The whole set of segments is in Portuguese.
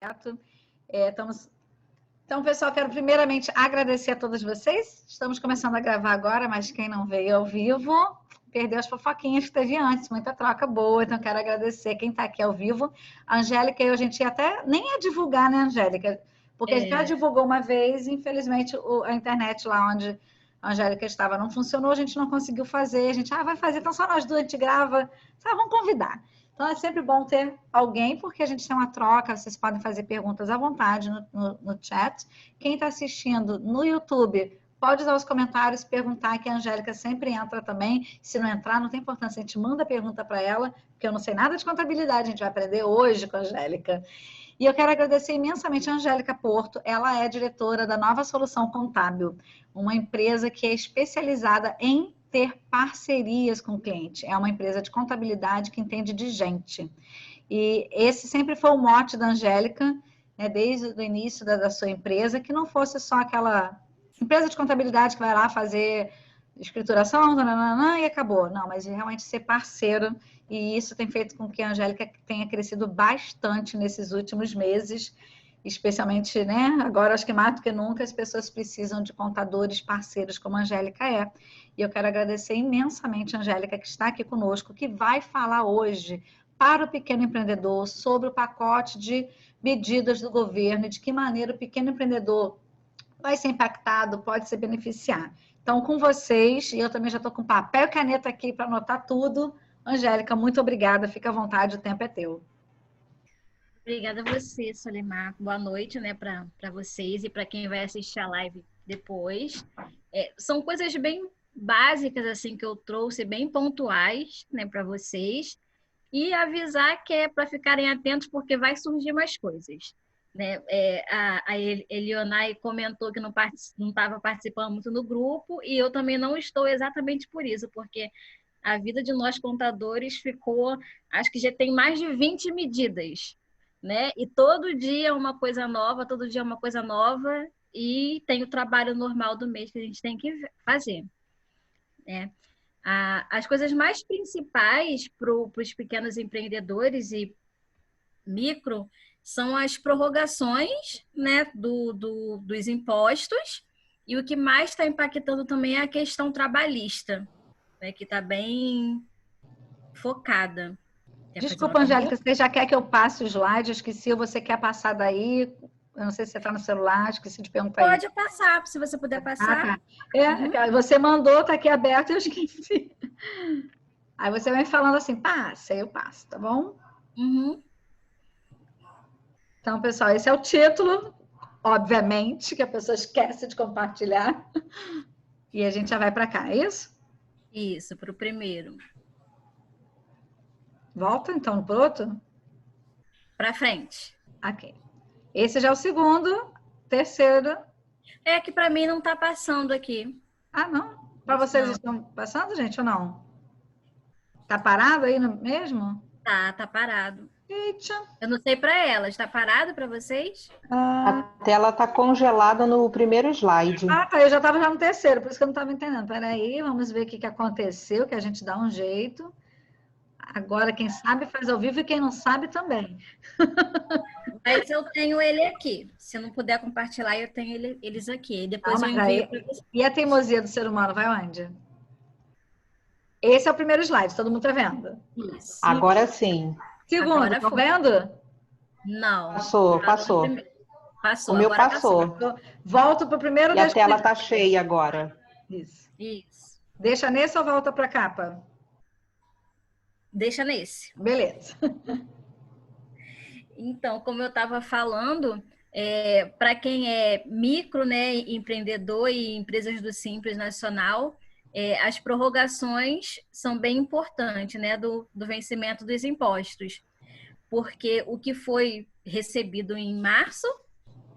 Certo? Então, pessoal, quero primeiramente agradecer a todos vocês. Estamos começando a gravar agora, mas quem não veio ao vivo perdeu as fofoquinhas que teve antes, muita troca boa. Então, quero agradecer quem está aqui ao vivo. A Angélica e eu, a gente ia até nem ia divulgar, né, Angélica? Porque a gente já divulgou uma vez, infelizmente, a internet lá onde a Angélica estava não funcionou, a gente não conseguiu fazer. A gente, vai fazer, então só nós duas, a gente grava. Vamos convidar. Então, é sempre bom ter alguém, porque a gente tem uma troca, vocês podem fazer perguntas à vontade no chat. Quem está assistindo no YouTube, pode usar os comentários, perguntar, que a Angélica sempre entra também. Se não entrar, não tem importância, a gente manda a pergunta para ela, porque eu não sei nada de contabilidade, a gente vai aprender hoje com a Angélica. E eu quero agradecer imensamente a Angélica Porto, ela é diretora da Nova Solução Contábil, uma empresa que é especializada em ter parcerias com o cliente. É uma empresa de contabilidade que entende de gente. E esse sempre foi o mote da Angélica, né, desde o início da sua empresa, que não fosse só aquela empresa de contabilidade que vai lá fazer escrituração, e acabou. Não, mas realmente ser parceiro. E isso tem feito com que a Angélica tenha crescido bastante nesses últimos meses, especialmente, né? Agora, acho que mais do que nunca, as pessoas precisam de contadores parceiros como a Angélica é. E eu quero agradecer imensamente a Angélica, que está aqui conosco, que vai falar hoje para o pequeno empreendedor sobre o pacote de medidas do governo e de que maneira o pequeno empreendedor vai ser impactado, pode se beneficiar. Então, com vocês, e eu também já estou com papel e caneta aqui para anotar tudo. Angélica, muito obrigada, fica à vontade, o tempo é teu. Obrigada a você, Solimar. Boa noite, né, para vocês e para quem vai assistir a live depois. São coisas bem básicas, assim, que eu trouxe, bem pontuais, né, para vocês. E avisar que é para ficarem atentos, porque vai surgir mais coisas. Né? A Elionai comentou que não estava participando muito do grupo, e eu também não estou exatamente por isso, porque a vida de nós contadores ficou, acho que já tem mais de 20 medidas, né? E todo dia é uma coisa nova, todo dia é uma coisa nova, e tem o trabalho normal do mês que a gente tem que fazer, né? As coisas mais principais para os pequenos empreendedores e micro são as prorrogações, né, dos impostos, e o que mais está impactando também é a questão trabalhista, né, que está bem focada. Quer fazer uma Desculpa, pergunta? Angélica, você já quer que eu passe o slide? Eu esqueci, você quer passar daí? Eu não sei se você está no celular, esqueci de perguntar aí. Pode passar, se você puder Ah, passar. tá. Uhum. Você mandou, tá aqui aberto, eu esqueci. Aí você vai falando assim, passa, eu passo, tá bom? Uhum. Então, pessoal, esse é o título, obviamente, que a pessoa esquece de compartilhar. E a gente já vai para cá, é isso? Isso, para o primeiro. Volta, então, para o outro? Para frente. Ok. Esse já é o segundo, terceiro. É que para mim não está passando aqui. Ah, não? Para vocês Não, estão passando, gente, ou não? Tá parado aí mesmo? tá parado. Eita. Eu não sei para elas, está parado para vocês? A tela está congelada no primeiro slide. Tá, eu já estava já no terceiro, por isso que eu não estava entendendo. Peraí, vamos ver o que aconteceu, que a gente dá um jeito. Agora, quem sabe faz ao vivo e quem não sabe também. Mas eu tenho ele aqui. Se eu não puder compartilhar, eu tenho eles aqui. Depois eu Mas envio aí, para você. e a teimosia do ser humano vai onde? Esse é o primeiro slide, todo mundo está vendo. Isso. Agora sim. Segundo, Agora estão foi. vendo? Não. Passou. Passou, O meu agora passou. Volto para o primeiro. E a tela está cheia agora. Isso. Isso. Deixa nesse ou volta para a capa? Deixa nesse. Beleza. Então, como eu estava falando, para quem é micro, né, empreendedor e empresas do Simples Nacional, as prorrogações são bem importantes, né, do vencimento dos impostos, porque o que foi recebido em março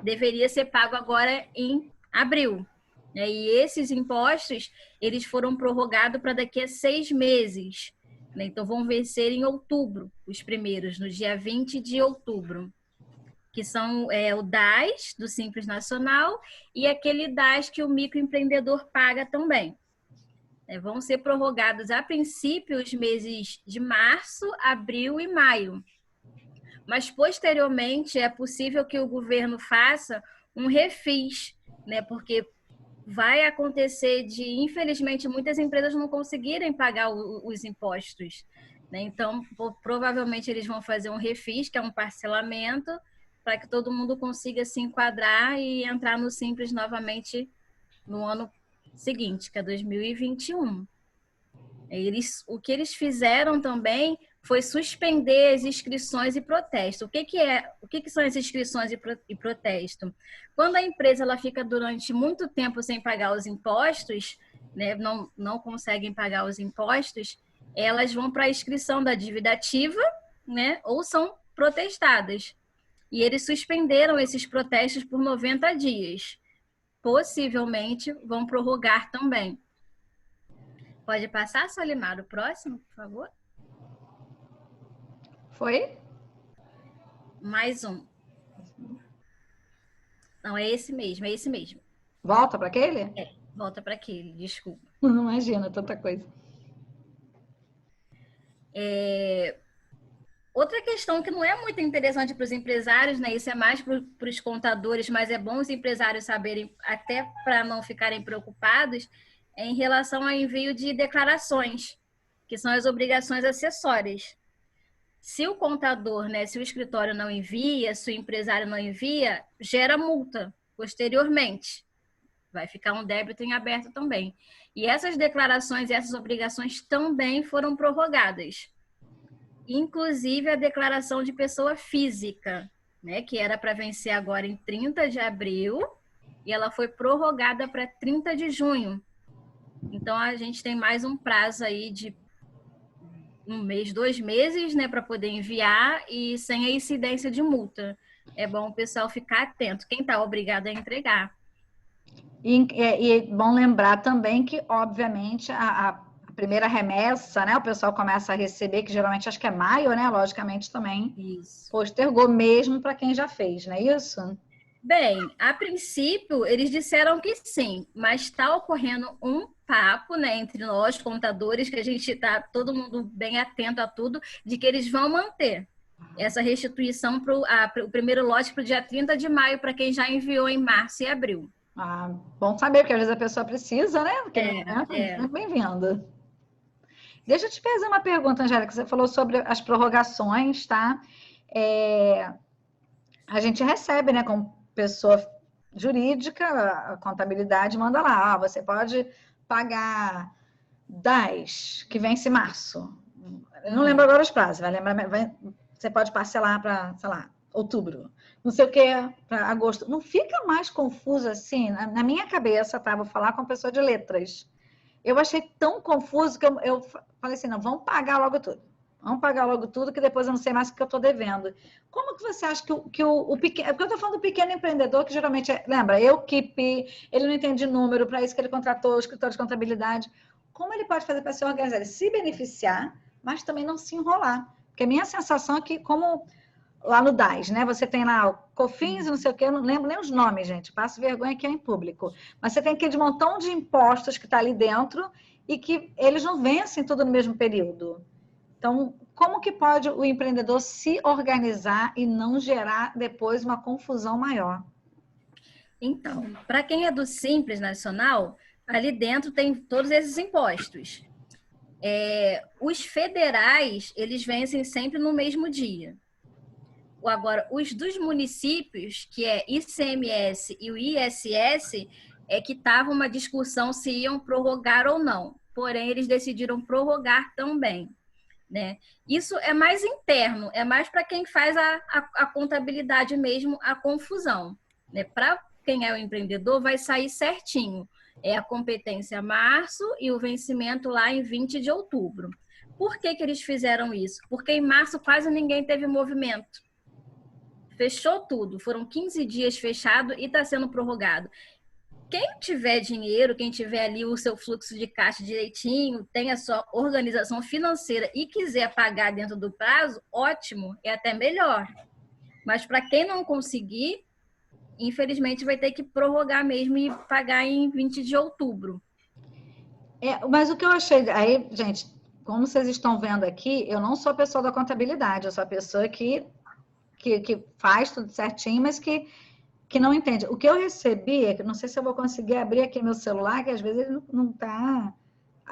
deveria ser pago agora em abril, né? E esses impostos eles foram prorrogados para daqui a 6 meses. Então, vão vencer em outubro, os primeiros, no dia 20 de outubro, que são o DAS, do Simples Nacional, e aquele DAS que o microempreendedor paga também. Vão ser prorrogados, a princípio, os meses de março, abril e maio. mas posteriormente é possível que o governo faça um refis, né? Porque vai acontecer de, infelizmente, muitas empresas não conseguirem pagar os impostos, né? Então, provavelmente eles vão fazer um refis, que é um parcelamento, para que todo mundo consiga se enquadrar e entrar no Simples novamente no ano seguinte, que é 2021. O que eles fizeram também foi suspender as inscrições e protesto. O que são as inscrições e protesto? Quando a empresa ela fica durante muito tempo sem pagar os impostos, né, não conseguem pagar os impostos, elas vão para a inscrição da dívida ativa, né, ou são protestadas. E eles suspenderam esses protestos por 90 dias. Possivelmente vão prorrogar também. Pode passar, Solimar, o próximo, por favor? Foi? Mais um. Não, é esse mesmo, é esse mesmo. Volta para aquele? É, volta para aquele, desculpa. Não imagina, tanta coisa. Outra questão que não é muito interessante para os empresários, né? Isso é mais para os contadores, mas é bom os empresários saberem, até para não ficarem preocupados, é em relação ao envio de declarações, que são as obrigações acessórias. Se o contador, né, se o escritório não envia, se o empresário não envia, gera multa posteriormente. Vai ficar um débito em aberto também. E essas declarações e essas obrigações também foram prorrogadas. Inclusive a declaração de pessoa física, né, que era para vencer agora em 30 de abril, e ela foi prorrogada para 30 de junho. Então, a gente tem mais um prazo aí de 1 mês, 2 meses, né, para poder enviar e sem a incidência de multa. É bom o pessoal ficar atento. Quem está obrigado a entregar. E é bom lembrar também que, obviamente, a primeira remessa, né, o pessoal começa a receber, que geralmente acho que é maio, né, logicamente também. Isso. Postergou mesmo para quem já fez, não é isso? Bem, a princípio, eles disseram que sim, mas está ocorrendo um papo, né, entre nós, contadores, que a gente está todo mundo bem atento a tudo, de que eles vão manter essa restituição para o primeiro lote para o dia 30 de maio, para quem já enviou em março e abril. Ah, bom saber, porque às vezes a pessoa precisa, né? Porque é bem-vinda. Deixa eu te fazer uma pergunta, Angélica. Você falou sobre as prorrogações, tá? A gente recebe, né, como pessoa jurídica, a contabilidade manda lá, você pode pagar 10, que vence em março. Eu não lembro agora os prazos, você pode parcelar para, sei lá, outubro. Não sei o que, para agosto. Não fica mais confuso assim? Na minha cabeça, tá? Vou falar com a pessoa de letras. Eu achei tão confuso que eu falei assim, não, vamos pagar logo tudo. Vamos pagar logo tudo, que depois eu não sei mais o que eu estou devendo. Como que você acha que o pequeno... Porque eu estou falando do pequeno empreendedor, que geralmente lembra, ele não entende número, para isso que ele contratou o escritório de contabilidade. Como ele pode fazer para se organizar? Ele se beneficiar, mas também não se enrolar. Porque a minha sensação é que, como lá no DAS, né? Você tem lá o COFINS e não sei o quê, eu não lembro nem os nomes, gente. Passo vergonha aqui em público. Mas você tem aquele montão de impostos que está ali dentro e que eles não vencem tudo no mesmo período. Então, como que pode o empreendedor se organizar e não gerar depois uma confusão maior? Então, para quem é do Simples Nacional, ali dentro tem todos esses impostos. Os federais, eles vencem sempre no mesmo dia. Agora, os dos municípios, que é ICMS e o ISS, é que estava uma discussão se iam prorrogar ou não. Porém, eles decidiram prorrogar também. Né? Isso é mais interno, é mais para quem faz a contabilidade mesmo, a confusão. Né? Para quem é o empreendedor, vai sair certinho. É a competência março e o vencimento lá em 20 de outubro. Por que eles fizeram isso? Porque em março quase ninguém teve movimento. Fechou tudo. Foram 15 dias fechado e está sendo prorrogado. Quem tiver dinheiro, quem tiver ali o seu fluxo de caixa direitinho, tem a sua organização financeira e quiser pagar dentro do prazo, ótimo, é até melhor. Mas para quem não conseguir, infelizmente vai ter que prorrogar mesmo e pagar em 20 de outubro. Mas o que eu achei... Aí, gente, como vocês estão vendo aqui, eu não sou a pessoa da contabilidade, eu sou a pessoa que que faz tudo certinho, mas que não entende. O que eu recebi, não sei se eu vou conseguir abrir aqui meu celular, que às vezes ele não está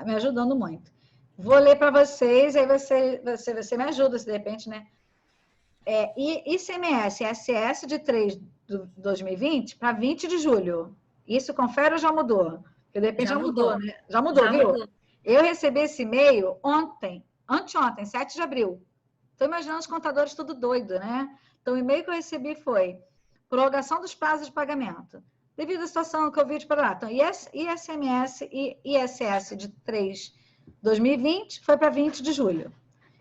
me ajudando muito. Vou ler para vocês, aí você me ajuda, se de repente, né? ICMS e ISS de 3 de 2020 para 20 de julho. Isso confere ou já mudou? Porque de repente já mudou, né? Já mudou, viu? Mudou. Eu recebi esse e-mail anteontem, 7 de abril. Estou imaginando os contadores tudo doido, né? Então, o e-mail que eu recebi foi prorrogação dos prazos de pagamento. Devido à situação Covid, então, ICMS e ISS de 3 de 2020 foi para 20 de julho.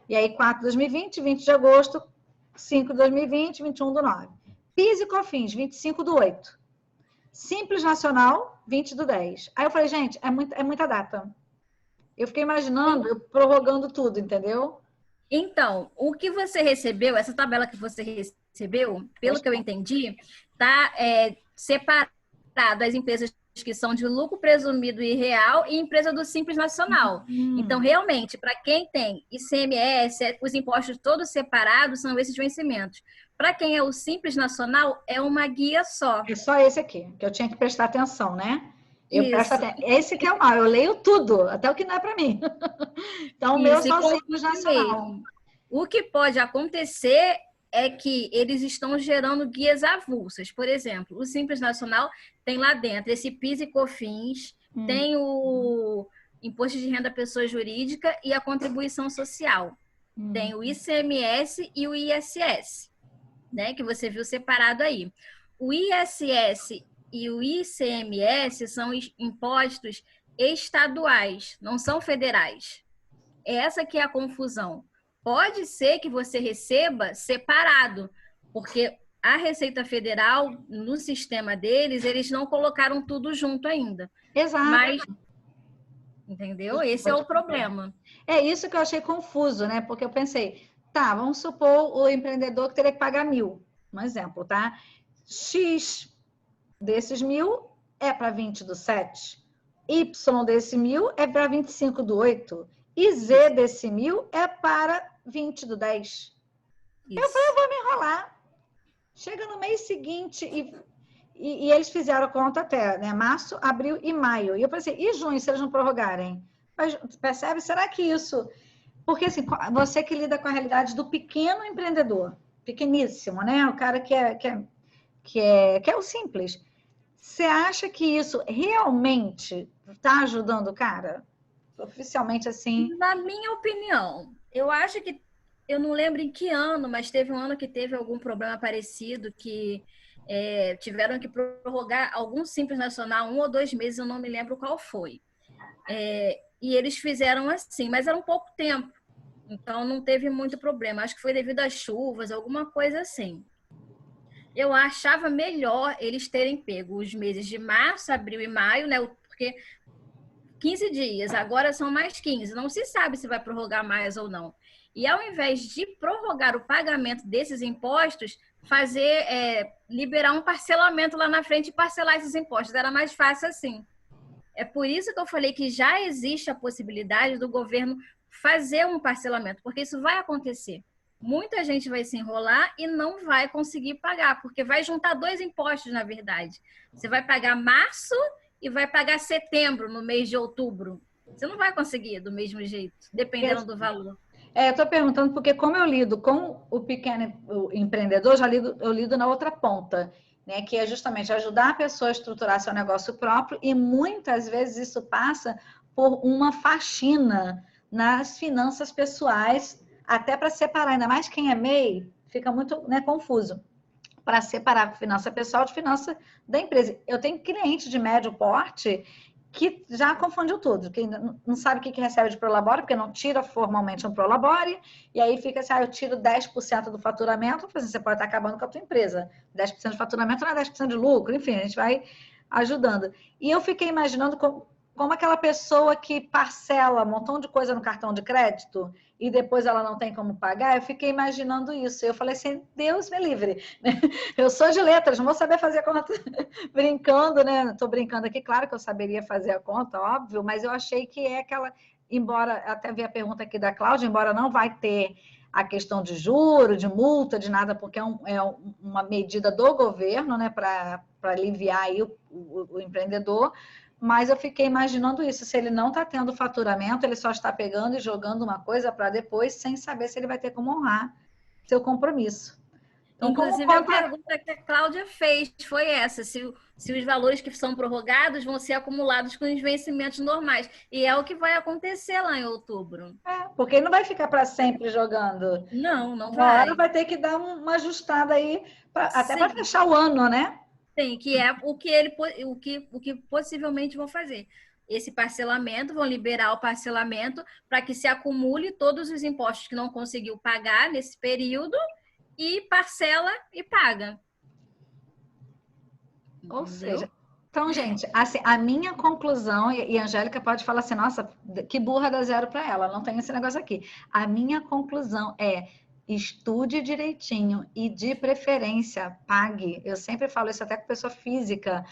E aí, 4 de 2020, 20 de agosto, 5 de 2020, 21 do 9. PIS e COFINS, 25 do 8. Simples Nacional, 20 do 10. Aí eu falei, gente, é muita data. Eu fiquei imaginando, eu prorrogando tudo, entendeu? Então, o que você recebeu, essa tabela que você recebeu, pelo que eu entendi, está separado as empresas que são de lucro presumido e real e empresa do Simples Nacional. Então, realmente, para quem tem ICMS, os impostos todos separados são esses vencimentos. Para quem é o Simples Nacional, é uma guia só. É só esse aqui, que eu tinha que prestar atenção, né? Esse que é o mal, eu leio tudo, até o que não é para mim. Então, o meu é só o Simples Nacional. O que pode acontecer é que eles estão gerando guias avulsas. Por exemplo, o Simples Nacional tem lá dentro esse PIS e COFINS, tem o Imposto de Renda à Pessoa Jurídica e a Contribuição Social. Tem o ICMS e o ISS, né, que você viu separado aí. O ISS e o ICMS são impostos estaduais, não são federais. Essa que é a confusão. Pode ser que você receba separado, porque a Receita Federal, no sistema deles, eles não colocaram tudo junto ainda. Exato. Mas, entendeu? Esse é o problema. É isso que eu achei confuso, né? Porque eu pensei, tá, vamos supor o empreendedor que teria que pagar 1.000, um exemplo, tá? X desses 1.000 é para 20 do 7, Y desse 1.000 é para 25 do 8, e Z desse 1.000 é para 20 do 10. Isso. Eu falei, eu vou me enrolar. Chega no mês seguinte e eles fizeram a conta até, né? Março, abril e maio. E eu pensei, e junho, se eles não prorrogarem? Mas, percebe? Será que isso... Porque, assim, você que lida com a realidade do pequeno empreendedor, pequeníssimo, né? O cara que é o simples. Você acha que isso realmente está ajudando o cara? Oficialmente, assim? Na minha opinião, eu acho que, eu não lembro em que ano, mas teve um ano que teve algum problema parecido, que tiveram que prorrogar algum Simples Nacional 1 ou 2 meses, eu não me lembro qual foi. E eles fizeram assim, mas era um pouco tempo, então não teve muito problema. Acho que foi devido às chuvas, alguma coisa assim. Eu achava melhor eles terem pego os meses de março, abril e maio, né? Porque 15 dias, agora são mais 15. Não se sabe se vai prorrogar mais ou não. E ao invés de prorrogar o pagamento desses impostos, liberar um parcelamento lá na frente e parcelar esses impostos. Era mais fácil assim. É por isso que eu falei que já existe a possibilidade do governo fazer um parcelamento, porque isso vai acontecer. Muita gente vai se enrolar e não vai conseguir pagar, porque vai juntar 2 impostos, na verdade. Você vai pagar março e vai pagar setembro no mês de outubro. Você não vai conseguir do mesmo jeito, dependendo do valor. Eu estou perguntando porque como eu lido com o pequeno empreendedor, eu lido na outra ponta, né? Que é justamente ajudar a pessoa a estruturar seu negócio próprio e muitas vezes isso passa por uma faxina nas finanças pessoais, até para separar, ainda mais quem é MEI, fica muito, né, confuso, para separar finança pessoal de finança da empresa. Eu tenho cliente de médio porte que já confundiu tudo, que não sabe o que recebe de prolabore, porque não tira formalmente um prolabore, e aí fica assim, eu tiro 10% do faturamento, você pode estar acabando com a tua empresa. 10% de faturamento não é 10% de lucro, enfim, a gente vai ajudando. E eu fiquei imaginando como aquela pessoa que parcela um montão de coisa no cartão de crédito e depois ela não tem como pagar, eu fiquei imaginando isso. Eu falei assim, Deus me livre. Eu sou de letras, não vou saber fazer a conta brincando, né? Estou brincando aqui, claro que eu saberia fazer a conta, óbvio, mas eu achei que é aquela, embora, até vi a pergunta aqui da Cláudia, embora não vai ter a questão de juro, de multa, de nada, porque é uma medida do governo, né, para aliviar aí o empreendedor. Mas eu fiquei imaginando isso, se ele não está tendo faturamento, ele só está pegando e jogando uma coisa para depois, sem saber se ele vai ter como honrar seu compromisso. Então, inclusive, a pergunta que a Cláudia fez foi essa, se os valores que são prorrogados vão ser acumulados com os vencimentos normais. E é o que vai acontecer lá em outubro. Porque ele não vai ficar para sempre jogando. Não, não Uma vai. hora vai ter que dar uma ajustada aí, até para fechar o ano, né? Sim, que é o que possivelmente vão fazer. Esse parcelamento, vão liberar o parcelamento para que se acumule todos os impostos que não conseguiu pagar nesse período e parcela e paga. Ou seja, então, gente, assim, a minha conclusão, e a Angélica pode falar assim, nossa, que burra dá zero para ela, não tem esse negócio aqui. A minha conclusão é: estude direitinho e, de preferência, pague. Eu sempre falo isso até com pessoa física.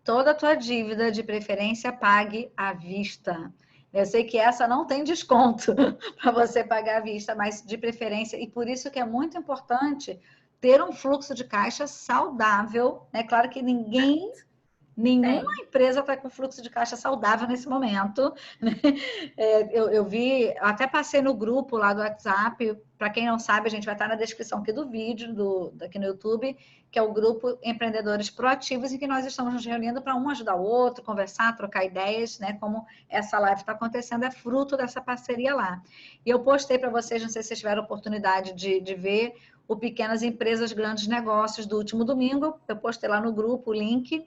Toda a tua dívida, de preferência, pague à vista. Eu sei que essa não tem desconto para você pagar à vista, mas de preferência, e por isso que é muito importante ter um fluxo de caixa saudável. É claro que nenhuma empresa está com fluxo de caixa saudável nesse momento. Né? Eu vi, até passei no grupo lá do WhatsApp. Para quem não sabe, a gente vai estar na descrição aqui do vídeo, aqui no YouTube, que é o grupo Empreendedores Proativos, em que nós estamos nos reunindo para um ajudar o outro, conversar, trocar ideias, né? Como essa live está acontecendo, é fruto dessa parceria lá. E eu postei para vocês, não sei se vocês tiveram oportunidade de ver, o Pequenas Empresas, Grandes Negócios do último domingo. Eu postei lá no grupo o link.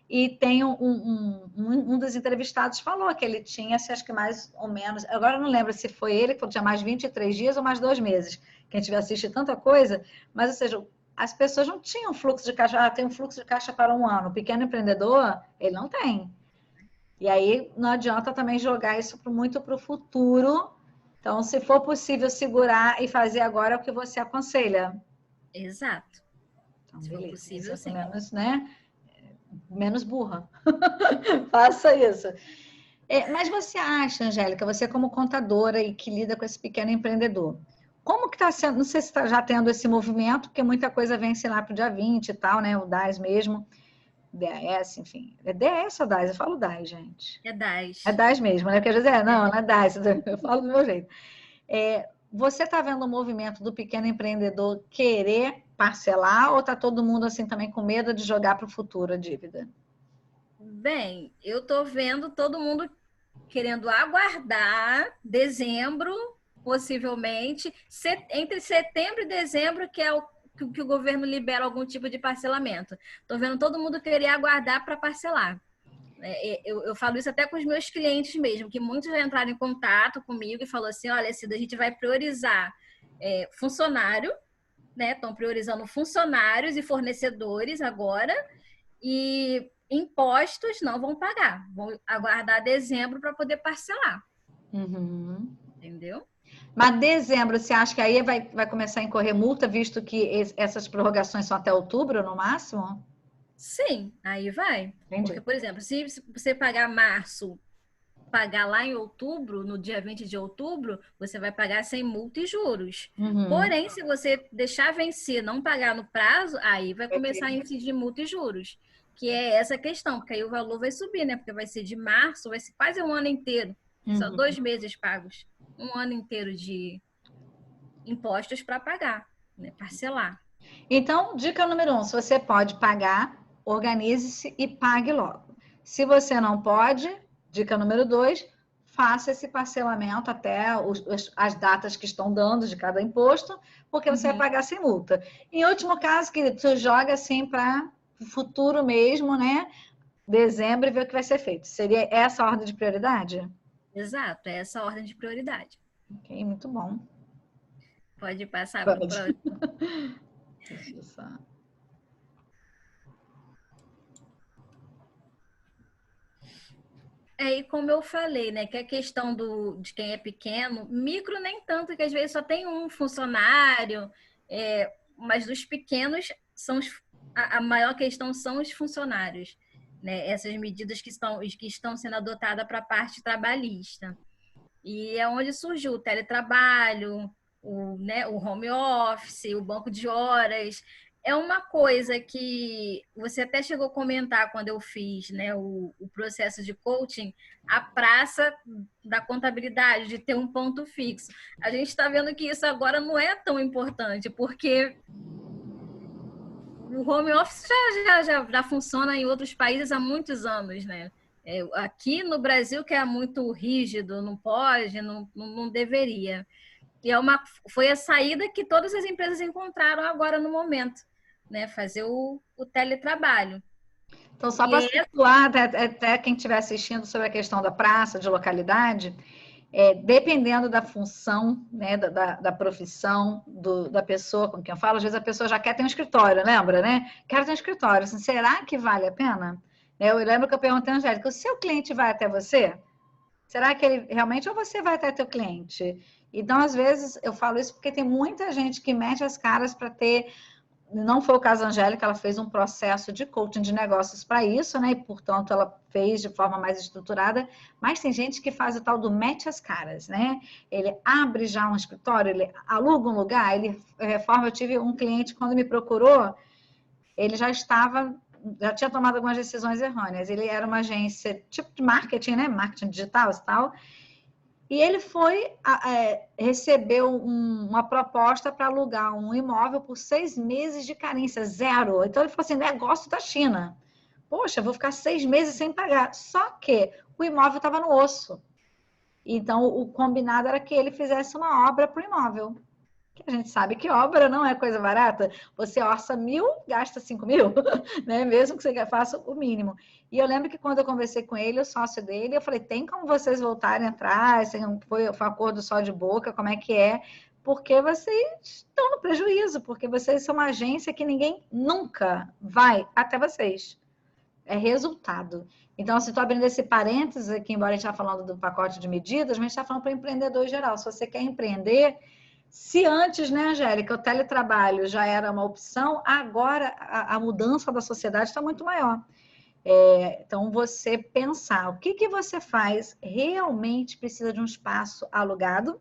E tem um dos entrevistados falou que ele tinha, acho que mais ou menos, agora eu não lembro se foi ele que tinha mais 23 dias ou mais 2 meses. Quem tiver assistido tanta coisa, mas, ou seja, as pessoas não tinham fluxo de caixa, tem um fluxo de caixa para um ano. O pequeno empreendedor, ele não tem. E aí não adianta também jogar isso muito para o futuro. Então, se for possível segurar e fazer agora, é o que você aconselha. Exato. Então, se for possível, sim. Menos, né? Menos burra. Faça isso. Mas você acha, Angélica, você como contadora e que lida com esse pequeno empreendedor, como que está sendo, não sei se está já tendo esse movimento, porque muita coisa vem, sei lá, para o dia 20 e tal, né? O DAS mesmo, DAS, enfim. É DAS ou DAS? Eu falo DAS, gente. É DAS. É DAS mesmo, né? Porque às vezes não é DAS, eu falo do meu jeito. Você está vendo o movimento do pequeno empreendedor querer parcelar ou está todo mundo assim também com medo de jogar para o futuro a dívida? Bem, eu estou vendo todo mundo querendo aguardar dezembro, possivelmente, entre setembro e dezembro, que é o que o governo libera algum tipo de parcelamento. Estou vendo todo mundo querer aguardar para parcelar. Eu falo isso até com os meus clientes mesmo, que muitos já entraram em contato comigo e falaram assim, olha, Cida, a gente vai priorizar funcionário, né? Estão priorizando funcionários e fornecedores agora, e impostos não vão pagar, vão aguardar dezembro para poder parcelar. Uhum. Entendeu? Mas dezembro, você acha que aí vai começar a incorrer multa, visto que essas prorrogações são até outubro, no máximo? Sim, aí vai. Entendi. Porque, por exemplo, se você pagar março, pagar lá em outubro, no dia 20 de outubro, você vai pagar sem multa e juros. Uhum. Porém, se você deixar vencer, não pagar no prazo, aí vai começar a incidir multa e juros. Que é essa questão, porque aí o valor vai subir, né? Porque vai ser de março, vai ser quase um ano inteiro. Só 2 meses pagos. Um ano inteiro de impostos para pagar, né? Parcelar. Então, dica número 1, se você pode pagar, organize-se e pague logo. Se você não pode, dica número 2, faça esse parcelamento até as datas que estão dando de cada imposto, porque você vai pagar sem multa. Em último caso, querido, tu joga assim para o futuro mesmo, né? Dezembro e ver o que vai ser feito. Seria essa a ordem de prioridade? Exato, é essa a ordem de prioridade. Ok, muito bom. Pode passar para o próximo. Deixa eu só... E como eu falei, né, que a questão de quem é pequeno, micro nem tanto, que às vezes só tem um funcionário, mas dos pequenos a maior questão são os funcionários, né? Essas medidas que estão sendo adotadas para a parte trabalhista. E é onde surgiu o teletrabalho, né, o home office, o banco de horas. É uma coisa que você até chegou a comentar quando eu fiz, né, o processo de coaching, a praça da contabilidade, de ter um ponto fixo. A gente está vendo que isso agora não é tão importante, porque o home office já funciona em outros países há muitos anos, né? Aqui no Brasil, que é muito rígido, não pode, não deveria. E foi a saída que todas as empresas encontraram agora no momento, né? Fazer o teletrabalho. Então, só para situar até quem estiver assistindo sobre a questão da praça, de localidade, dependendo da função, né, da profissão, da pessoa com quem eu falo, às vezes a pessoa já quer ter um escritório, lembra, né? Quero ter um escritório. Assim, será que vale a pena? Eu lembro que eu perguntei a Angélica, o seu cliente vai até você? Será que ele realmente ou você vai até teu cliente? Então, às vezes, eu falo isso porque tem muita gente que mete as caras para ter. Não foi o caso da Angélica, ela fez um processo de coaching de negócios para isso, né? E, portanto, ela fez de forma mais estruturada. Mas tem gente que faz o tal do mete as caras, né? Ele abre já um escritório, ele aluga um lugar, ele reforma. Eu tive um cliente, quando me procurou, ele já tinha tomado algumas decisões errôneas. Ele era uma agência tipo de marketing, né? Marketing digital e tal. E ele recebeu uma proposta para alugar um imóvel por 6 meses de carência, zero. Então ele falou assim: negócio da China. Poxa, vou ficar 6 meses sem pagar. Só que o imóvel estava no osso. Então o combinado era que ele fizesse uma obra para o imóvel. Que a gente sabe que obra não é coisa barata. Você orça 1.000, gasta 5.000, né? Mesmo que você faça o mínimo. E eu lembro que quando eu conversei com ele, o sócio dele, eu falei, tem como vocês voltarem atrás? Foi um acordo só de boca? Como é que é? Porque vocês estão no prejuízo, porque vocês são uma agência que ninguém nunca vai até vocês. É resultado. Então, se estou abrindo esse parênteses aqui, embora a gente está falando do pacote de medidas, mas a gente está falando para o empreendedor em geral. Se você quer empreender, se antes, né, Angélica, o teletrabalho já era uma opção, agora a mudança da sociedade está muito maior. Então, você pensar o que você faz realmente precisa de um espaço alugado,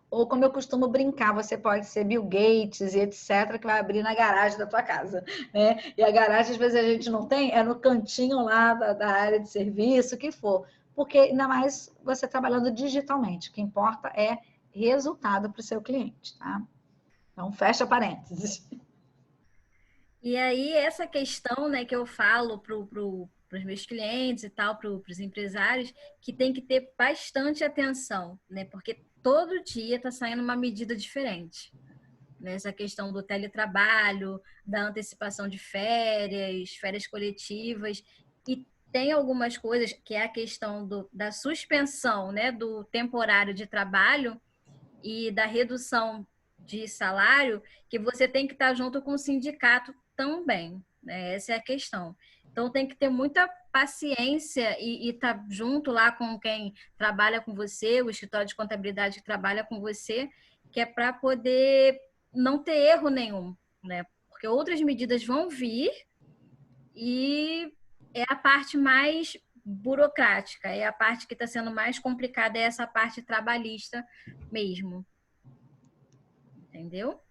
ou como eu costumo brincar, você pode ser Bill Gates e etc., que vai abrir na garagem da tua casa, né? E a garagem, às vezes, a gente não tem, é no cantinho lá da área de serviço, o que for. Porque, ainda mais você trabalhando digitalmente, o que importa é resultado para o seu cliente, tá? Então, fecha parênteses. E aí, essa questão, né, que eu falo para os meus clientes e tal, para os empresários, que tem que ter bastante atenção, né? Porque todo dia está saindo uma medida diferente. Nessa questão do teletrabalho, da antecipação de férias, férias coletivas, e tem algumas coisas que é a questão da suspensão, né, do temporário de trabalho e da redução de salário, que você tem que estar junto com o sindicato também, né? Essa é a questão. Então tem que ter muita paciência e estar junto lá com quem trabalha com você, o escritório de contabilidade que trabalha com você, que é para poder não ter erro nenhum, né? Porque outras medidas vão vir e é a parte mais burocrática, é a parte que está sendo mais complicada, é essa parte trabalhista mesmo. Entendeu?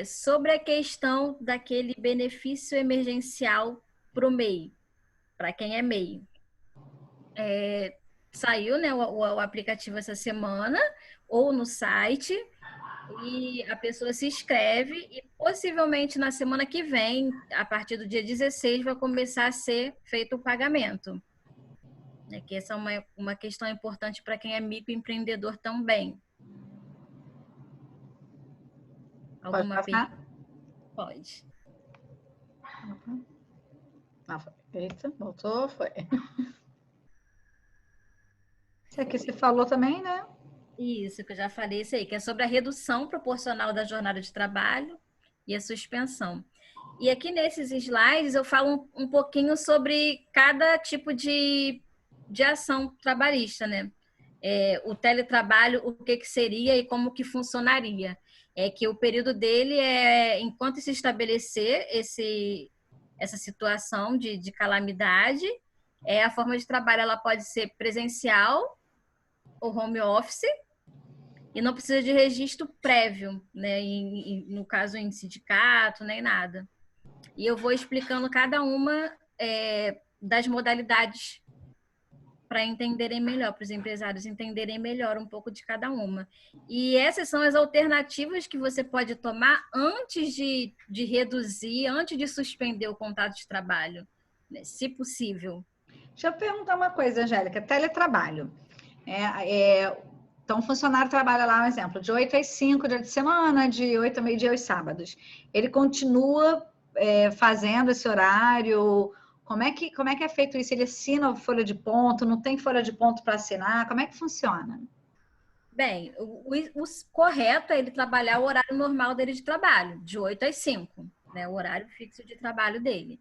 Sobre a questão daquele benefício emergencial para o MEI, para quem é MEI. Saiu, né, o aplicativo essa semana, ou no site, e a pessoa se inscreve e possivelmente na semana que vem, a partir do dia 16, vai começar a ser feito o pagamento. Que essa é uma questão importante para quem é microempreendedor também. Alguma pergunta? Pode. Eita, voltou, foi. Isso aqui você falou também, né? Isso, que eu já falei, isso aí, que é sobre a redução proporcional da jornada de trabalho e a suspensão. E aqui nesses slides eu falo um pouquinho sobre cada tipo de ação trabalhista, né? O teletrabalho, o que seria e como que funcionaria. É que o período dele enquanto se estabelecer essa situação de calamidade, a forma de trabalho ela pode ser presencial ou home office, e não precisa de registro prévio, né? No caso, em sindicato, nem nada. E eu vou explicando cada uma das modalidades para entenderem melhor, para os empresários entenderem melhor um pouco de cada uma. E essas são as alternativas que você pode tomar antes de reduzir, antes de suspender o contrato de trabalho, né? Se possível. Deixa eu perguntar uma coisa, Angélica. Teletrabalho. Então, o funcionário trabalha lá, um exemplo, de 8 às 5 dia de semana, de 8 a meio-dia aos sábados. Ele continua fazendo esse horário? Como é que é feito isso? Ele assina folha de ponto? Não tem folha de ponto para assinar? Como é que funciona? Bem, o correto é ele trabalhar o horário normal dele de trabalho, de 8 às 5, né? O horário fixo de trabalho dele.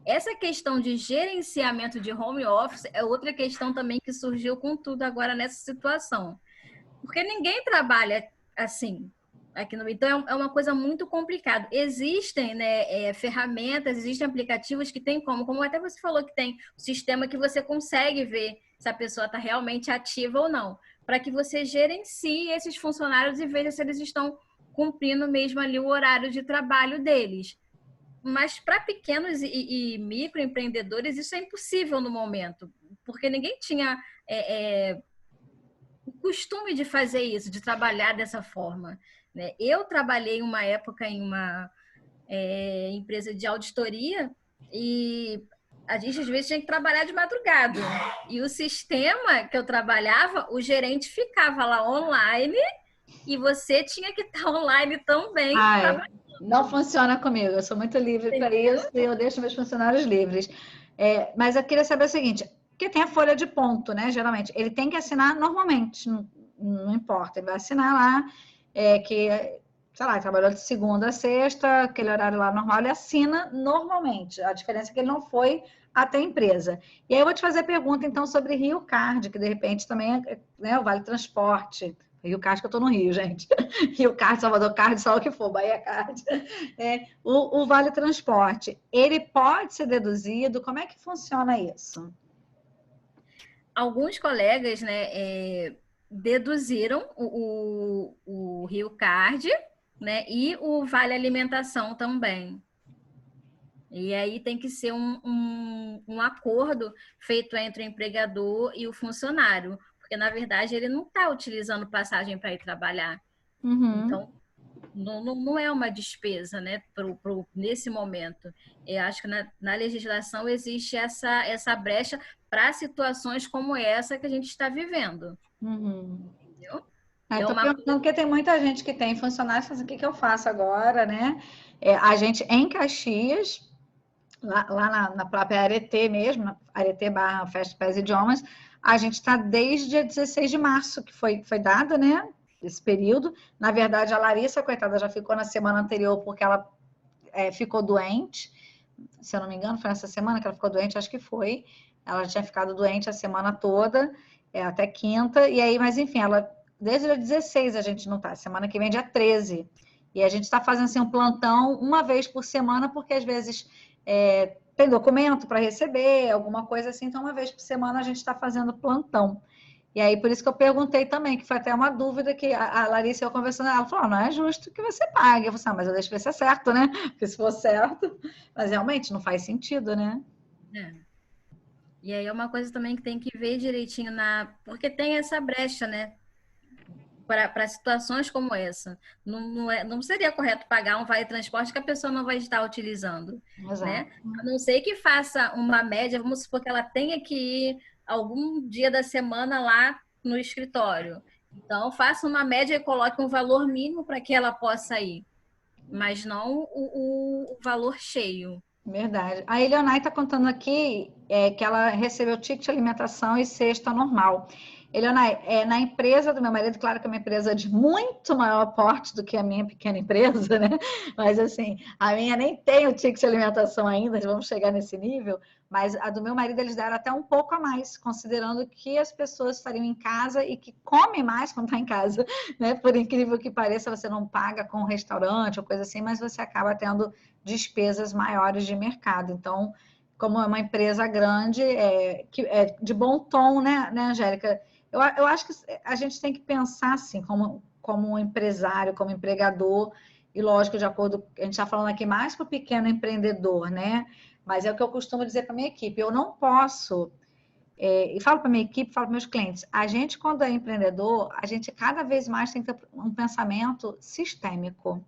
Essa questão de gerenciamento de home office é outra questão também que surgiu com tudo agora nessa situação. Porque ninguém trabalha assim aqui no... Então, é uma coisa muito complicada. Existem, né, ferramentas, existem aplicativos que tem como até você falou que tem um sistema que você consegue ver se a pessoa está realmente ativa ou não, para que você gerencie esses funcionários e veja se eles estão cumprindo mesmo ali o horário de trabalho deles. Mas para pequenos e microempreendedores isso é impossível no momento, porque ninguém tinha o costume de fazer isso, de trabalhar dessa forma, né? Eu trabalhei uma época em uma empresa de auditoria e a gente às vezes tinha que trabalhar de madrugada. E o sistema que eu trabalhava, o gerente ficava lá online e você tinha que estar online também. Não funciona comigo, eu sou muito livre para isso e eu deixo meus funcionários livres. Mas eu queria saber o seguinte, porque tem a folha de ponto, né? Geralmente, ele tem que assinar normalmente, não importa, ele vai assinar lá, que, sei lá, trabalhou de segunda a sexta, aquele horário lá normal, ele assina normalmente. A diferença é que ele não foi até a empresa. E aí eu vou te fazer a pergunta, então, sobre Rio Card, que de repente também é o Vale Transporte. Rio Card, que eu estou no Rio, gente. Rio Card, Salvador Card, só o que for, Bahia Card. O Vale Transporte, ele pode ser deduzido? Como é que funciona isso? Alguns colegas, né, deduziram o Rio Card, né, e o Vale Alimentação também. E aí tem que ser um acordo feito entre o empregador e o funcionário, porque na verdade ele não está utilizando passagem para ir trabalhar. Uhum. Então, não é uma despesa, né, nesse momento. Eu acho que na legislação existe essa brecha para situações como essa que a gente está vivendo. Uhum. Entendeu? Estou perguntando porque tem muita gente que tem funcionários que o que eu faço agora, né? A gente em Caxias, lá na própria Areté mesmo, Areté/Festa Pés Idiomas, a gente está desde dia 16 de março, que foi dada, né? Esse período. Na verdade, a Larissa, coitada, já ficou na semana anterior porque ela ficou doente. Se eu não me engano, foi nessa semana que ela ficou doente, acho que foi. Ela já tinha ficado doente a semana toda, até quinta. E aí, mas enfim, desde o dia 16 a gente não está. Semana que vem, dia 13. E a gente está fazendo assim, um plantão uma vez por semana, porque às vezes tem documento para receber, alguma coisa assim. Então, uma vez por semana a gente está fazendo plantão. E aí, por isso que eu perguntei também, que foi até uma dúvida que a Larissa e eu conversando, ela falou, não é justo que você pague. Eu falei, mas eu deixo ver se é certo, né? Porque se for certo, mas realmente não faz sentido, né? E aí é uma coisa também que tem que ver direitinho porque tem essa brecha, né? Para situações como essa. Não seria correto pagar um vale transporte que a pessoa não vai estar utilizando. Exato. Né? A não ser que faça uma média, vamos supor que ela tenha que ir algum dia da semana lá no escritório. Então, faça uma média e coloque um valor mínimo para que ela possa ir, mas não o valor cheio. Verdade. A Eleonai está contando aqui que ela recebeu ticket de alimentação e cesta normal. Eleonai, na empresa do meu marido, claro que é uma empresa de muito maior porte do que a minha pequena empresa, né? Mas assim, a minha nem tem o ticket de alimentação ainda, vamos chegar nesse nível, mas a do meu marido eles deram até um pouco a mais, considerando que as pessoas estariam em casa e que comem mais quando está em casa, né? Por incrível que pareça, você não paga com restaurante ou coisa assim, mas você acaba tendo despesas maiores de mercado. Então, como é uma empresa grande, que é de bom tom, né, Angélica? Eu acho que a gente tem que pensar assim, como como empresário, como empregador, e lógico, de acordo, a gente está falando aqui mais para o pequeno empreendedor, né? Mas é o que eu costumo dizer para minha equipe, eu não posso, e falo para minha equipe, falo para meus clientes, a gente, quando é empreendedor, a gente cada vez mais tem que ter um pensamento sistêmico.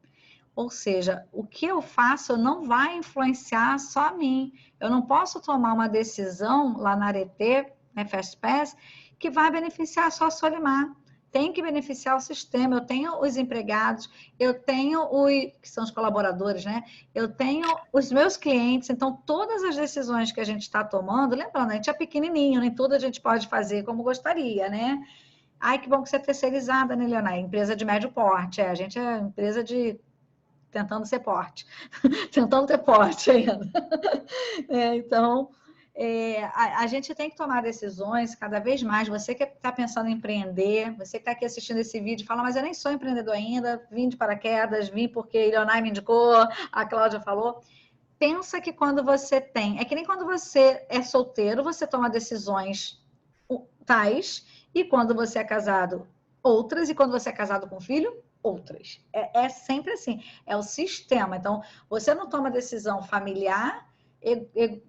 Ou seja, o que eu faço não vai influenciar só a mim. Eu não posso tomar uma decisão lá na Arete, né, FastPass, que vai beneficiar só a Solimar. Tem que beneficiar o sistema. Eu tenho os empregados, eu tenho os que são os colaboradores, né? Eu tenho os meus clientes. Então, todas as decisões que a gente está tomando, lembrando, a gente é pequenininho, nem tudo a gente pode fazer como gostaria, né? Ai, que bom que você é terceirizada, né, Leonardo? Empresa de médio porte. A gente é empresa de tentando ser porte, tentando ter porte ainda. Então, a gente tem que tomar decisões cada vez mais. Você que está pensando em empreender, você que está aqui assistindo esse vídeo, fala, mas eu nem sou empreendedor ainda, vim de paraquedas, vim porque Leonai me indicou, a Cláudia falou. Pensa que quando você tem... É que nem quando você é solteiro, você toma decisões tais, e quando você é casado, outras, e quando você é casado com filho, outras. É sempre assim, é o sistema. Então, você não toma decisão familiar,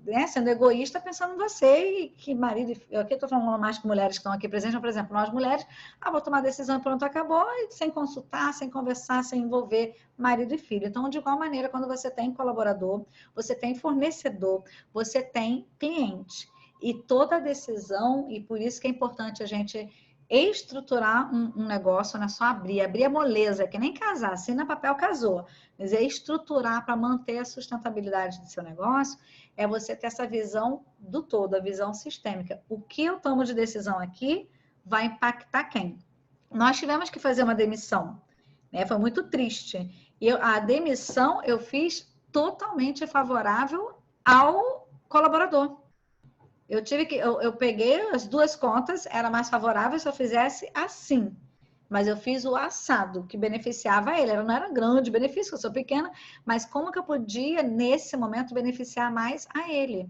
né, sendo egoísta, pensando em você e que marido... Eu aqui estou falando mais com mulheres que estão aqui presentes, por exemplo, nós mulheres, vou tomar decisão e pronto, acabou, e sem consultar, sem conversar, sem envolver marido e filho. Então, de igual maneira, quando você tem colaborador, você tem fornecedor, você tem cliente. E toda decisão, e por isso que é importante a gente estruturar um negócio, não é só abrir. Abrir é moleza, é que nem casar, assina papel, casou. Mas é estruturar para manter a sustentabilidade do seu negócio, é você ter essa visão do todo, a visão sistêmica. O que eu tomo de decisão aqui vai impactar quem? Nós tivemos que fazer uma demissão, né? Foi muito triste. E a demissão eu fiz totalmente favorável ao colaborador. Eu peguei as duas contas, era mais favorável se eu fizesse assim. Mas eu fiz o assado, que beneficiava ele. Não era grande benefício, eu sou pequena, mas como que eu podia, nesse momento, beneficiar mais a ele?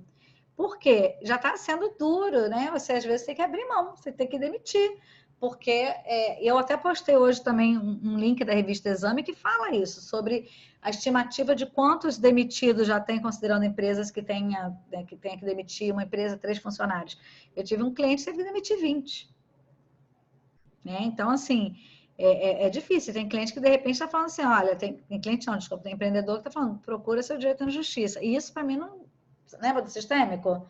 Porque já está sendo duro, né? Você às vezes tem que abrir mão, você tem que demitir. Porque eu até postei hoje também um link da revista Exame que fala isso, sobre a estimativa de quantos demitidos já tem, considerando empresas que tenha que demitir, uma empresa, 3 funcionários. Eu tive um cliente que teve que demitir 20. Né? Então, assim, é difícil. Tem cliente que, de repente, está falando assim, olha, tem cliente não, desculpa, tem empreendedor que está falando, procura seu direito na justiça. E isso, para mim, não... Lembra do sistêmico?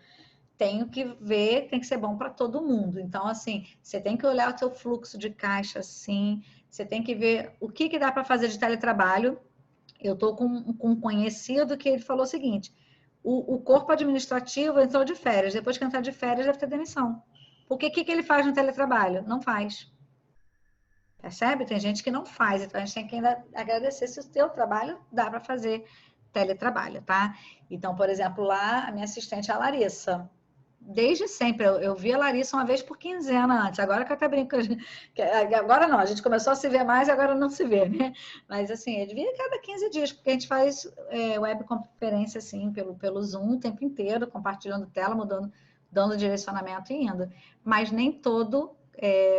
Tenho que ver, tem que ser bom para todo mundo. Então, assim, você tem que olhar o seu fluxo de caixa, sim. Você tem que ver o que dá para fazer de teletrabalho. Eu estou com um conhecido que ele falou o seguinte, o corpo administrativo entrou de férias, depois que entrar de férias deve ter demissão. Porque o que ele faz no teletrabalho? Não faz. Percebe? Tem gente que não faz, então a gente tem que ainda agradecer se o seu trabalho dá para fazer teletrabalho, tá? Então, por exemplo, lá, a minha assistente é a Larissa. Desde sempre, eu vi a Larissa uma vez por quinzena antes, agora que eu até brinco, agora não, a gente começou a se ver mais, agora não se vê, né? Mas assim, eu devia cada 15 dias, porque a gente faz webconferência assim, pelo Zoom o tempo inteiro, compartilhando tela, dando direcionamento e indo. Mas nem todo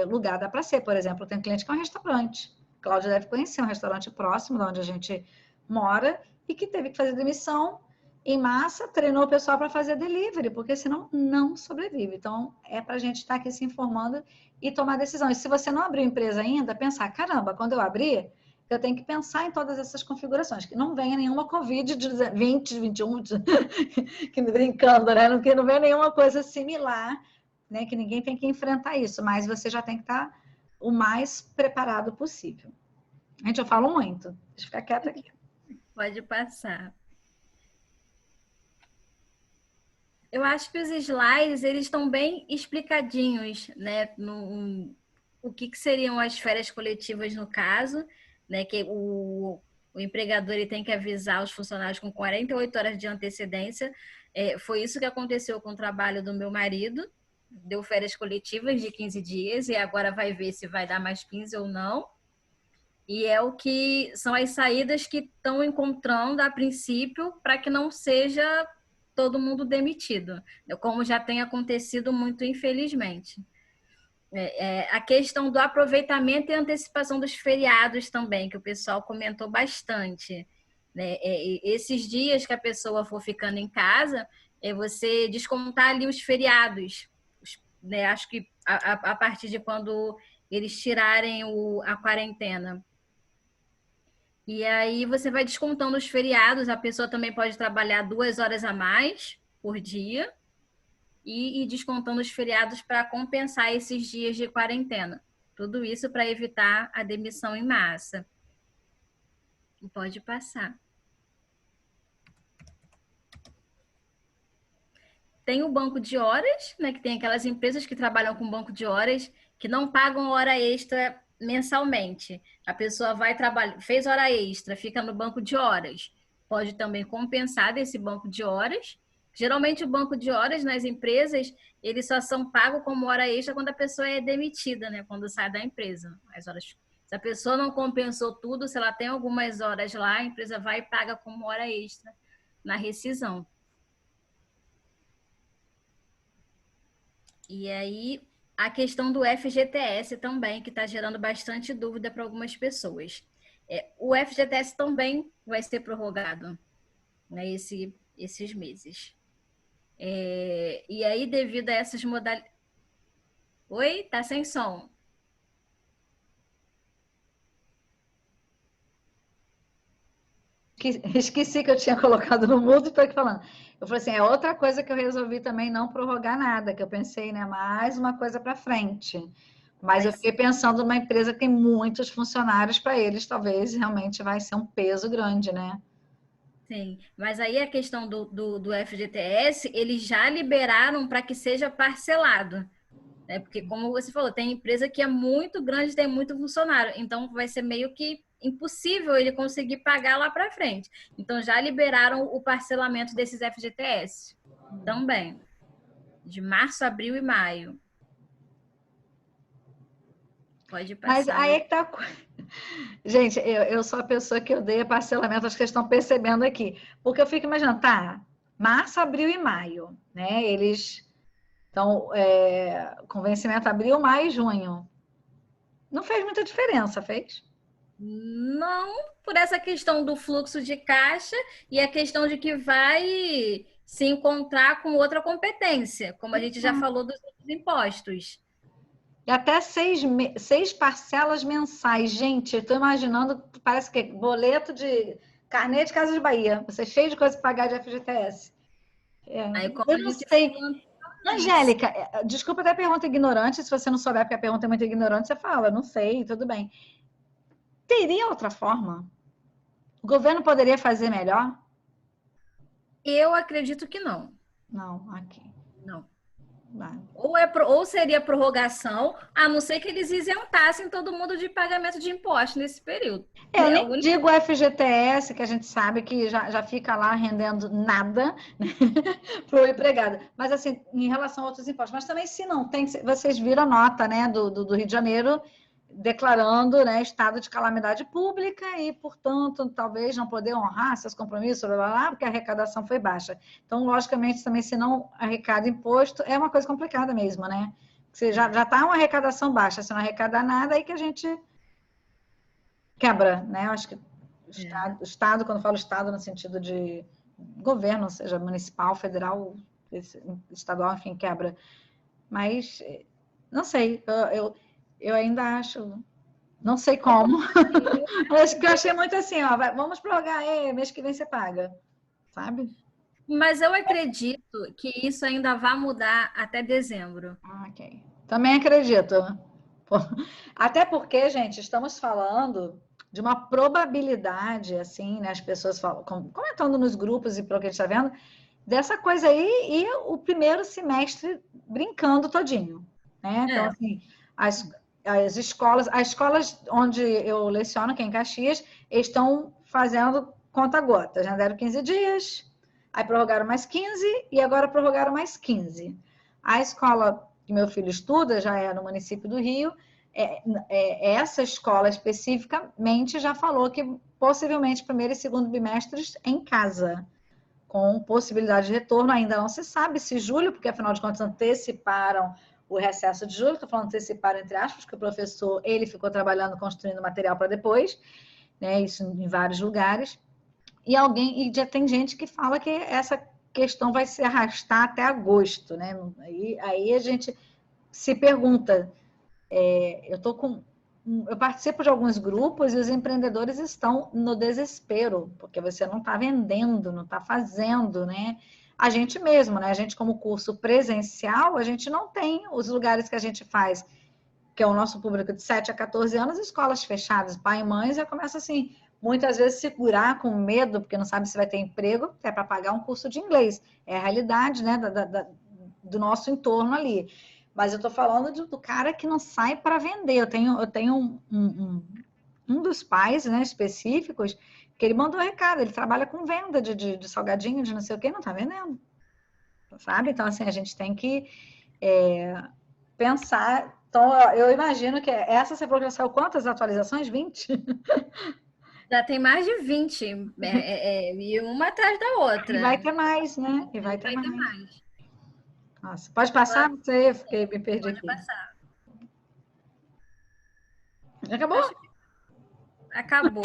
lugar dá para ser, por exemplo, tem um cliente que é um restaurante, Cláudia deve conhecer um restaurante próximo de onde a gente mora, e que teve que fazer demissão em massa, treinou o pessoal para fazer delivery, porque senão não sobrevive. Então, é para a gente estar aqui se informando e tomar decisão. E se você não abriu empresa ainda, pensar, caramba, quando eu abrir, eu tenho que pensar em todas essas configurações, que não venha nenhuma Covid de 20, 21, que brincando, né? Que não venha nenhuma coisa similar, né? Que ninguém tem que enfrentar isso, mas você já tem que estar o mais preparado possível. Gente, eu falo muito. Deixa eu ficar quieta aqui. Pode passar. Eu acho que os slides, eles estão bem explicadinhos, né? O que seriam as férias coletivas no caso, né? Que o empregador ele tem que avisar os funcionários com 48 horas de antecedência. Foi isso que aconteceu com o trabalho do meu marido. Deu férias coletivas de 15 dias e agora vai ver se vai dar mais 15 ou não. E é o que são as saídas que estão encontrando a princípio para que não seja todo mundo demitido, como já tem acontecido muito, infelizmente. A questão do aproveitamento e antecipação dos feriados também, que o pessoal comentou bastante, né? Esses dias que a pessoa for ficando em casa, você descontar ali os feriados, né? Acho que a partir de quando eles tirarem a quarentena. E aí você vai descontando os feriados, a pessoa também pode trabalhar 2 horas a mais por dia, e descontando os feriados para compensar esses dias de quarentena. Tudo isso para evitar a demissão em massa. Pode passar. Tem o banco de horas, né, que tem aquelas empresas que trabalham com banco de horas que não pagam hora extra mensalmente. A pessoa vai trabalhar, fez hora extra, fica no banco de horas. Pode também compensar desse banco de horas. Geralmente o banco de horas nas empresas, eles só são pagos como hora extra quando a pessoa é demitida, né? Quando sai da empresa. As horas, se a pessoa não compensou tudo, se ela tem algumas horas lá, a empresa vai e paga como hora extra na rescisão. E aí, a questão do FGTS também, que está gerando bastante dúvida para algumas pessoas. O FGTS também vai ser prorrogado, né, esses meses. E aí, devido a essas modalidades... Oi? Tá sem som. Esqueci que eu tinha colocado no mudo e estou aqui falando. Eu falei assim, é outra coisa que eu resolvi também não prorrogar nada, que eu pensei, né, mais uma coisa para frente. Mas eu fiquei pensando numa empresa que tem muitos funcionários, para eles talvez realmente vai ser um peso grande, né? Sim, mas aí a questão do FGTS, eles já liberaram para que seja parcelado, né? Porque, como você falou, tem empresa que é muito grande, tem muito funcionário, então vai ser meio que impossível ele conseguir pagar lá para frente. Então, já liberaram o parcelamento desses FGTS também, de março, abril e maio. Pode passar. Mas aí é que tá... Gente, eu sou a pessoa que odeia parcelamento, acho que eles estão percebendo aqui. Porque eu fico imaginando, tá, março, abril e maio, né? Eles estão com vencimento abril, maio e junho. Não fez muita diferença, fez? Não, por essa questão do fluxo de caixa e a questão de que vai se encontrar com outra competência, como a gente já falou dos outros impostos. E até 6 parcelas mensais. Gente, eu estou imaginando, parece que boleto de carnê de Casa de Bahia. Você é cheio de coisa para pagar de FGTS. Aí, como Eu a não gente sei. falou, Angélica, desculpa até a pergunta ignorante. Se você não souber porque a pergunta é muito ignorante, você fala, não sei, tudo bem. Teria outra forma? O governo poderia fazer melhor? eu acredito que não. Não, aqui. Não. Vai. Ou seria prorrogação, a não ser que eles isentassem todo mundo de pagamento de imposto nesse período. Eu nem digo FGTS, que a gente sabe que já fica lá rendendo nada, né, para o empregado. Mas, assim, em relação a outros impostos. Mas também, se não tem, vocês viram a nota, né, do Rio de Janeiro, declarando, né, estado de calamidade pública e, portanto, talvez não poder honrar seus compromissos, blá, blá, blá, porque a arrecadação foi baixa. Então, logicamente, também, se não arrecada imposto, é uma coisa complicada mesmo, né? Você já está uma arrecadação baixa, se não arrecadar nada, aí que a gente quebra, né? Eu acho que o Estado, quando eu falo Estado no sentido de governo, seja municipal, federal, estadual, enfim, quebra. Mas, não sei, eu ainda acho, não sei como. Acho que eu achei muito assim, ó, vamos prorrogar, mês que vem você paga, sabe? Mas eu acredito que isso ainda vai mudar até dezembro. Ok. Também acredito. Até porque, gente, estamos falando de uma probabilidade, assim, né? As pessoas falam, comentando nos grupos e pelo que a gente está vendo, dessa coisa aí e o primeiro semestre brincando todinho, né? Então, assim, as escolas onde eu leciono, aqui em Caxias, estão fazendo conta-gotas, né? Deram 15 dias, aí prorrogaram mais 15 e agora prorrogaram mais 15. A escola que meu filho estuda, já é no município do Rio, essa escola especificamente já falou que possivelmente primeiro e segundo bimestres em casa, com possibilidade de retorno, ainda não se sabe se julho, porque afinal de contas anteciparam o recesso de julho, estou falando antecipar entre aspas, que o professor, ele ficou trabalhando, construindo material para depois, né? Isso em vários lugares. E já tem gente que fala que essa questão vai se arrastar até agosto, né? Aí a gente se pergunta, eu participo de alguns grupos e os empreendedores estão no desespero, porque você não está vendendo, não está fazendo, né? A gente mesmo, né? A gente, como curso presencial, a gente não tem os lugares que a gente faz, que é o nosso público de 7 a 14 anos, escolas fechadas, pai e mãe já começa assim, muitas vezes segurar com medo, porque não sabe se vai ter emprego, é para pagar um curso de inglês. É a realidade, né, do nosso entorno ali. Mas eu estou falando do cara que não sai para vender. Eu tenho um dos pais, né, específicos, que ele mandou um recado, ele trabalha com venda de salgadinho, de não sei o que, não está vendendo. Sabe? Então, assim, a gente tem que pensar. Então, eu imagino que essa você falou que já saiu quantas atualizações? 20? Já tem mais de 20, e uma atrás da outra. E vai ter mais, né? E vai ter ter mais. mais. Nossa, pode passar? Não sei, eu me perdi Pode aqui. passar. Acabou? Acabou.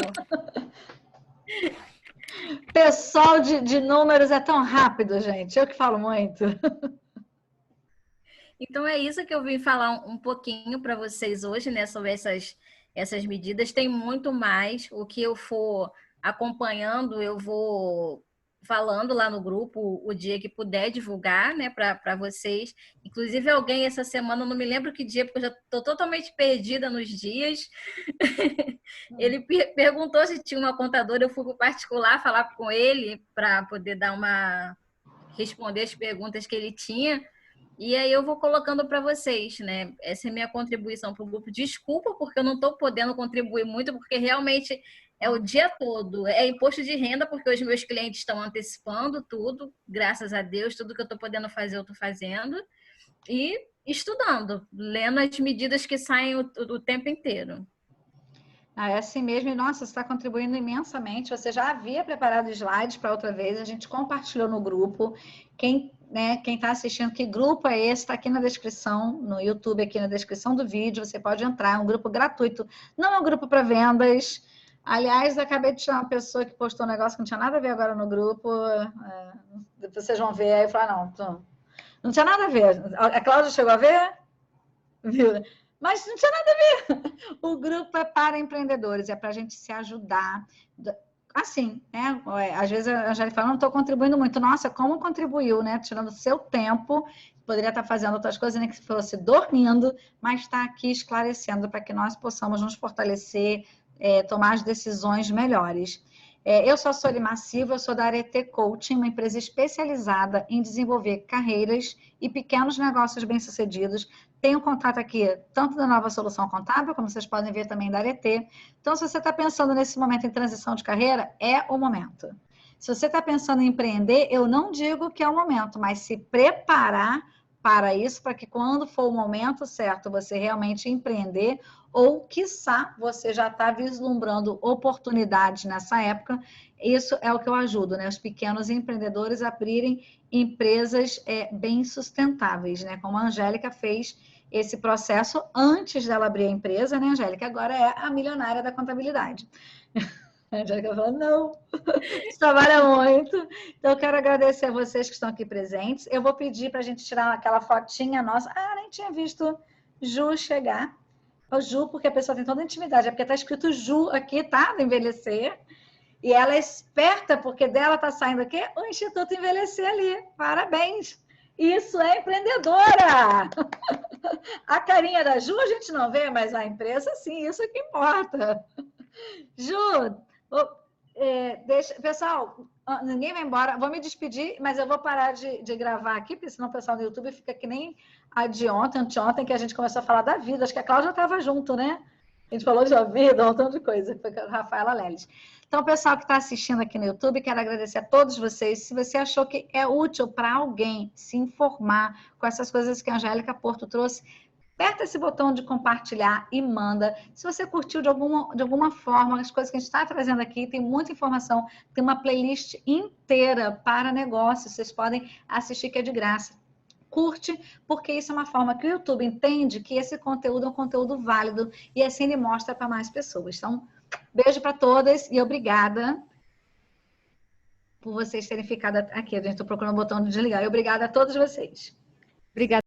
Pessoal de números é tão rápido, gente. Eu que falo muito. Então é isso que eu vim falar um pouquinho para vocês hoje, né, sobre essas medidas. Tem muito mais. O que eu for acompanhando, eu vou falando lá no grupo o dia que puder divulgar, né, para vocês. Inclusive, alguém essa semana, não me lembro que dia, porque eu já estou totalmente perdida nos dias. Ele perguntou se tinha uma contadora, eu fui para o particular falar com ele para poder responder as perguntas que ele tinha. E aí eu vou colocando para vocês, né? Essa é a minha contribuição para o grupo. Desculpa porque eu não estou podendo contribuir muito, porque realmente é o dia todo. É imposto de renda, porque os meus clientes estão antecipando tudo, graças a Deus, tudo que eu estou podendo fazer, eu estou fazendo. E estudando, lendo as medidas que saem o tempo inteiro. É assim mesmo. E, nossa, você está contribuindo imensamente. Você já havia preparado slides para outra vez, a gente compartilhou no grupo. Quem está assistindo, que grupo é esse? Está aqui na descrição, no YouTube, aqui na descrição do vídeo. Você pode entrar, é um grupo gratuito. Não é um grupo para vendas. Aliás, acabei de chamar uma pessoa que postou um negócio que não tinha nada a ver agora no grupo. Vocês vão ver. Aí eu falei, não tinha nada a ver. A Cláudia chegou a ver? Viu? Mas não tinha nada a ver. O grupo é para empreendedores, é para a gente se ajudar. Assim, né? Às vezes a Angélica fala, não estou contribuindo muito. Nossa, como contribuiu, né? Tirando o seu tempo, poderia estar fazendo outras coisas, nem que fosse dormindo, mas está aqui esclarecendo para que nós possamos nos fortalecer, tomar as decisões melhores. Eu sou a Solimar Silva, eu sou da Arete Coaching, uma empresa especializada em desenvolver carreiras e pequenos negócios bem-sucedidos. Tenho contato aqui tanto da Nova Solução Contábil, como vocês podem ver também da Arete. Então, se você está pensando nesse momento em transição de carreira, é o momento. Se você está pensando em empreender, eu não digo que é o momento, mas se preparar para isso, para que quando for o momento certo, você realmente empreender, ou, quiçá, você já está vislumbrando oportunidades nessa época. Isso é o que eu ajudo, né? Os pequenos empreendedores a abrirem empresas bem sustentáveis, né? Como a Angélica fez esse processo antes dela abrir a empresa, né, Angélica? Agora é a milionária da contabilidade. A Angélica falou, não, você trabalha muito. Então, eu quero agradecer a vocês que estão aqui presentes. Eu vou pedir para a gente tirar aquela fotinha nossa. Nem tinha visto Ju chegar. O Ju, porque a pessoa tem toda a intimidade. É porque está escrito Ju aqui, tá? Do Envelhecer. E ela é esperta, porque dela está saindo aqui o Instituto Envelhecer ali. Parabéns! Isso é empreendedora! A carinha da Ju a gente não vê, mas a empresa sim, isso é que importa. Ju, pessoal, ninguém vai embora. Vou me despedir, mas eu vou parar de gravar aqui, porque senão o pessoal do YouTube fica que nem a de ontem, anteontem, que a gente começou a falar da vida. Acho que a Cláudia estava junto, né? A gente falou de vida, um montão de coisa. Foi com a Rafaela Leles. Então, pessoal que está assistindo aqui no YouTube, quero agradecer a todos vocês. Se você achou que é útil para alguém se informar com essas coisas que a Angélica Porto trouxe, aperta esse botão de compartilhar e manda. Se você curtiu de alguma forma as coisas que a gente está trazendo aqui, tem muita informação, tem uma playlist inteira para negócios, vocês podem assistir que é de graça. curte, porque isso é uma forma que o YouTube entende que esse conteúdo é um conteúdo válido e assim ele mostra para mais pessoas. Então, beijo para todas e obrigada por vocês terem ficado aqui. A gente está procurando o botão de desligar. E obrigada a todos vocês. Obrigada.